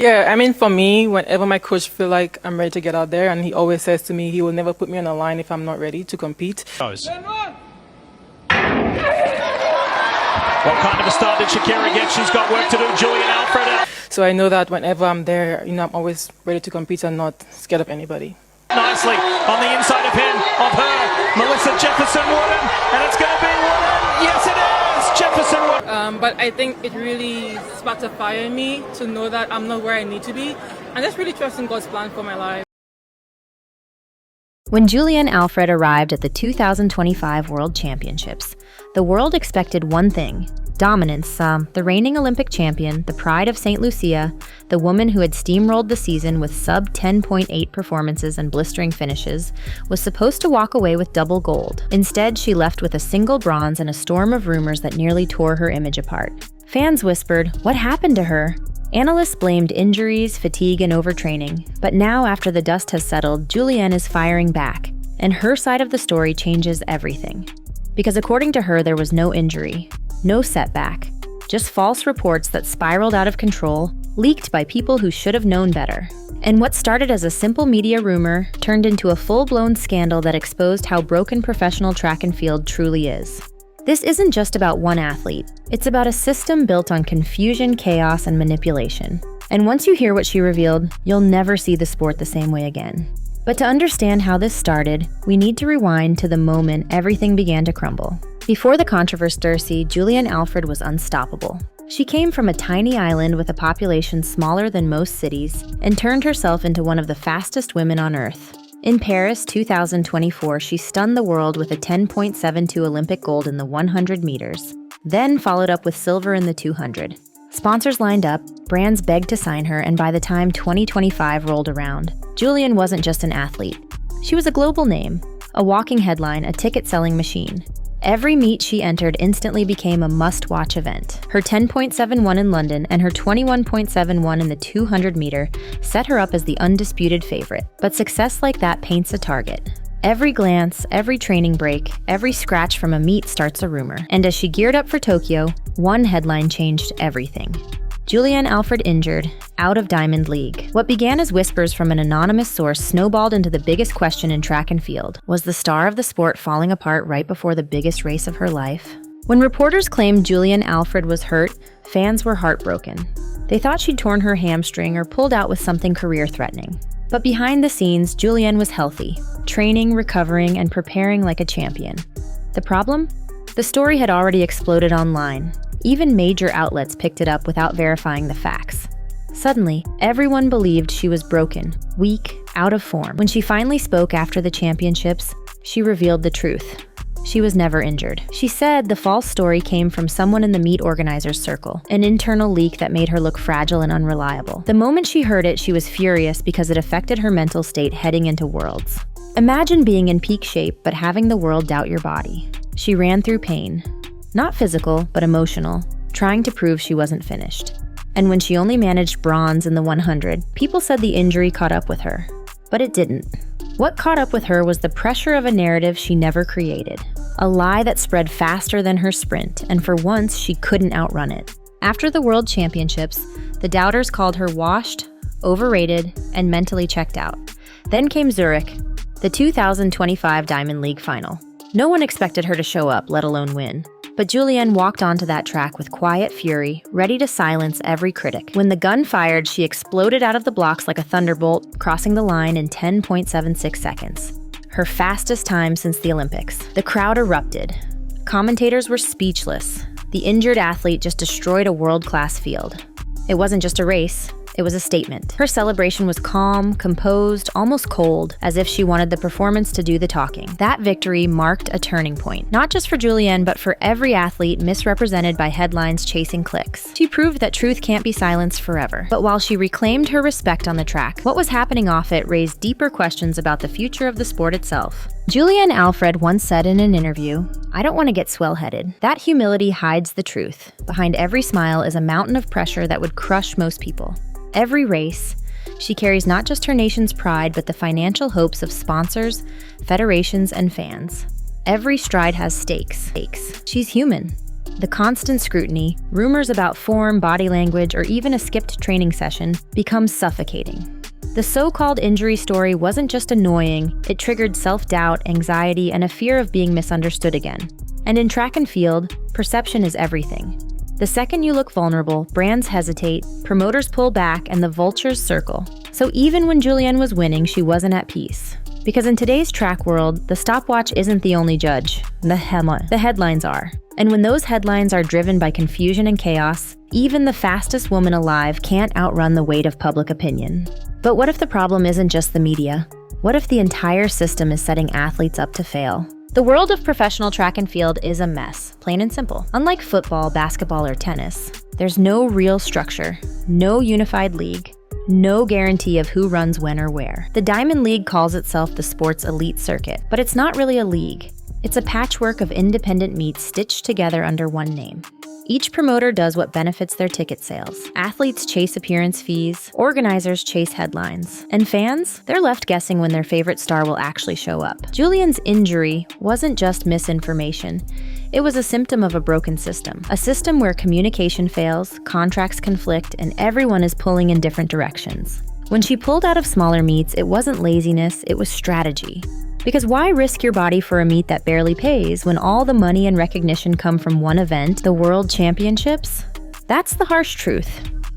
Yeah, I mean, for me, whenever my coach feel like I'm ready to get out there, and he always says to me, he will never put me on the line if I'm not ready to compete. What kind of a start did Shakira get? She's got work to do. Julien Alfred. So I know that whenever I'm there, I'm always ready to compete and not scared of anybody. Nicely on the inside of him, of her, Melissa Jefferson Wooden, and it's going to be Wooden. Yes, it is Jefferson Wooden. But I think it really sparked a fire in me to know that I'm not where I need to be, and just really trusting God's plan for my life. When Julien Alfred arrived at the 2025 World Championships, the world expected one thing: dominance. The reigning Olympic champion, the pride of St. Lucia, the woman who had steamrolled the season with sub-10.8 performances and blistering finishes, was supposed to walk away with double gold. Instead, she left with a single bronze and a storm of rumors that nearly tore her image apart. Fans whispered, "What happened to her?" Analysts blamed injuries, fatigue, and overtraining. But now, after the dust has settled, Julien is firing back, and her side of the story changes everything. Because according to her, there was no injury, no setback, just false reports that spiraled out of control, leaked by people who should have known better. And what started as a simple media rumor turned into a full-blown scandal that exposed how broken professional track and field truly is. This isn't just about one athlete. It's about a system built on confusion, chaos, and manipulation. And once you hear what she revealed, you'll never see the sport the same way again. But to understand how this started, we need to rewind to the moment everything began to crumble. Before the controversy, Julien Alfred was unstoppable. She came from a tiny island with a population smaller than most cities and turned herself into one of the fastest women on Earth. In Paris 2024, she stunned the world with a 10.72 Olympic gold in the 100 meters, then followed up with silver in the 200. Sponsors lined up, brands begged to sign her, and by the time 2025 rolled around, Julien wasn't just an athlete. She was a global name, a walking headline, a ticket-selling machine. Every meet she entered instantly became a must-watch event. Her 10.71 in London and her 21.71 in the 200 meter set her up as the undisputed favorite. But success like that paints a target. Every glance, every training break, every scratch from a meet starts a rumor. And as she geared up for Tokyo, one headline changed everything. Julien Alfred injured, out of Diamond League. What began as whispers from an anonymous source snowballed into the biggest question in track and field. Was the star of the sport falling apart right before the biggest race of her life? When reporters claimed Julien Alfred was hurt, fans were heartbroken. They thought she'd torn her hamstring or pulled out with something career-threatening. But behind the scenes, Julien was healthy, training, recovering, and preparing like a champion. The problem? The story had already exploded online. Even major outlets picked it up without verifying the facts. Suddenly, everyone believed she was broken, weak, out of form. When she finally spoke after the championships, she revealed the truth. She was never injured. She said the false story came from someone in the meet organizer's circle, an internal leak that made her look fragile and unreliable. The moment she heard it, she was furious because it affected her mental state heading into Worlds. Imagine being in peak shape but having the world doubt your body. She ran through pain. Not physical, but emotional, trying to prove she wasn't finished. And when she only managed bronze in the 100, people said the injury caught up with her. But it didn't. What caught up with her was the pressure of a narrative she never created. A lie that spread faster than her sprint, and for once, she couldn't outrun it. After the World Championships, the doubters called her washed, overrated, and mentally checked out. Then came Zurich, the 2025 Diamond League final. No one expected her to show up, let alone win. But Julien walked onto that track with quiet fury, ready to silence every critic. When the gun fired, she exploded out of the blocks like a thunderbolt, crossing the line in 10.76 seconds. Her fastest time since the Olympics. The crowd erupted. Commentators were speechless. The injured athlete just destroyed a world-class field. It wasn't just a race. It was a statement. Her celebration was calm, composed, almost cold, as if she wanted the performance to do the talking. That victory marked a turning point, not just for Julien, but for every athlete misrepresented by headlines chasing clicks. She proved that truth can't be silenced forever. But while she reclaimed her respect on the track, what was happening off it raised deeper questions about the future of the sport itself. Julien Alfred once said in an interview, "I don't want to get swell-headed." That humility hides the truth. Behind every smile is a mountain of pressure that would crush most people. Every race, she carries not just her nation's pride, but the financial hopes of sponsors, federations, and fans. Every stride has stakes. She's human. The constant scrutiny, rumors about form, body language, or even a skipped training session becomes suffocating. The so-called injury story wasn't just annoying, it triggered self-doubt, anxiety, and a fear of being misunderstood again. And in track and field, perception is everything. The second you look vulnerable, brands hesitate, promoters pull back, and the vultures circle. So even when Julien was winning, she wasn't at peace. Because in today's track world, the stopwatch isn't the only judge. The headlines are. And when those headlines are driven by confusion and chaos, even the fastest woman alive can't outrun the weight of public opinion. But what if the problem isn't just the media? What if the entire system is setting athletes up to fail? The world of professional track and field is a mess, plain and simple. Unlike football, basketball, or tennis, there's no real structure, no unified league, no guarantee of who runs when or where. The Diamond League calls itself the sport's elite circuit, but it's not really a league. It's a patchwork of independent meets stitched together under one name. Each promoter does what benefits their ticket sales. Athletes chase appearance fees, organizers chase headlines, and fans, they're left guessing when their favorite star will actually show up. Julien's injury wasn't just misinformation. It was a symptom of a broken system. A system where communication fails, contracts conflict, and everyone is pulling in different directions. When she pulled out of smaller meets, it wasn't laziness, it was strategy. Because why risk your body for a meet that barely pays when all the money and recognition come from one event, the World Championships? That's the harsh truth.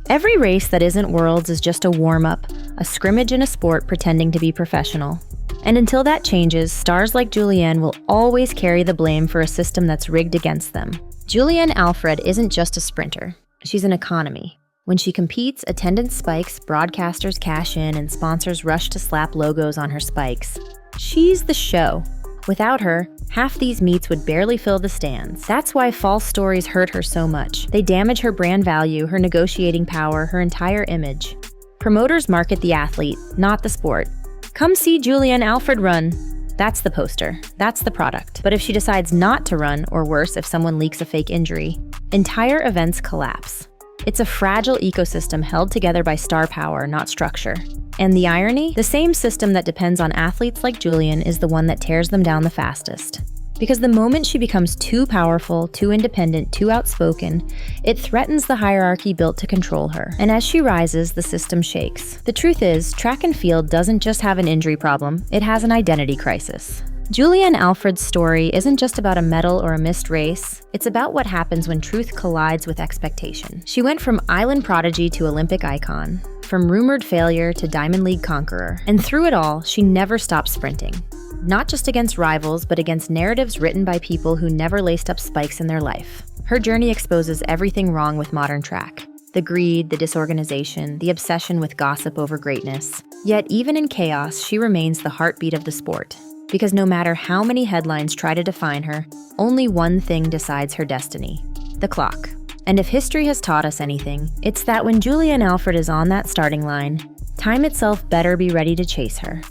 Every race that isn't Worlds is just a warm-up, a scrimmage in a sport pretending to be professional. And until that changes, stars like Julien will always carry the blame for a system that's rigged against them. Julien Alfred isn't just a sprinter. She's an economy. When she competes, attendance spikes, broadcasters cash in, and sponsors rush to slap logos on her spikes. She's the show. Without her, half these meets would barely fill the stands. That's why false stories hurt her so much. They damage her brand value, her negotiating power, her entire image. Promoters market the athlete, not the sport. Come see Julien Alfred run. That's the poster. That's the product. But if she decides not to run, or worse, if someone leaks a fake injury, entire events collapse. It's a fragile ecosystem held together by star power, not structure. And the irony? The same system that depends on athletes like Julien is the one that tears them down the fastest. Because the moment she becomes too powerful, too independent, too outspoken, it threatens the hierarchy built to control her. And as she rises, the system shakes. The truth is, track and field doesn't just have an injury problem, it has an identity crisis. Julien Alfred's story isn't just about a medal or a missed race, it's about what happens when truth collides with expectation. She went from island prodigy to Olympic icon, from rumored failure to Diamond League conqueror, and through it all, she never stopped sprinting. Not just against rivals, but against narratives written by people who never laced up spikes in their life. Her journey exposes everything wrong with modern track. The greed, the disorganization, the obsession with gossip over greatness. Yet even in chaos, she remains the heartbeat of the sport. Because no matter how many headlines try to define her, only one thing decides her destiny: the clock. And if history has taught us anything, it's that when Julien Alfred is on that starting line, time itself better be ready to chase her.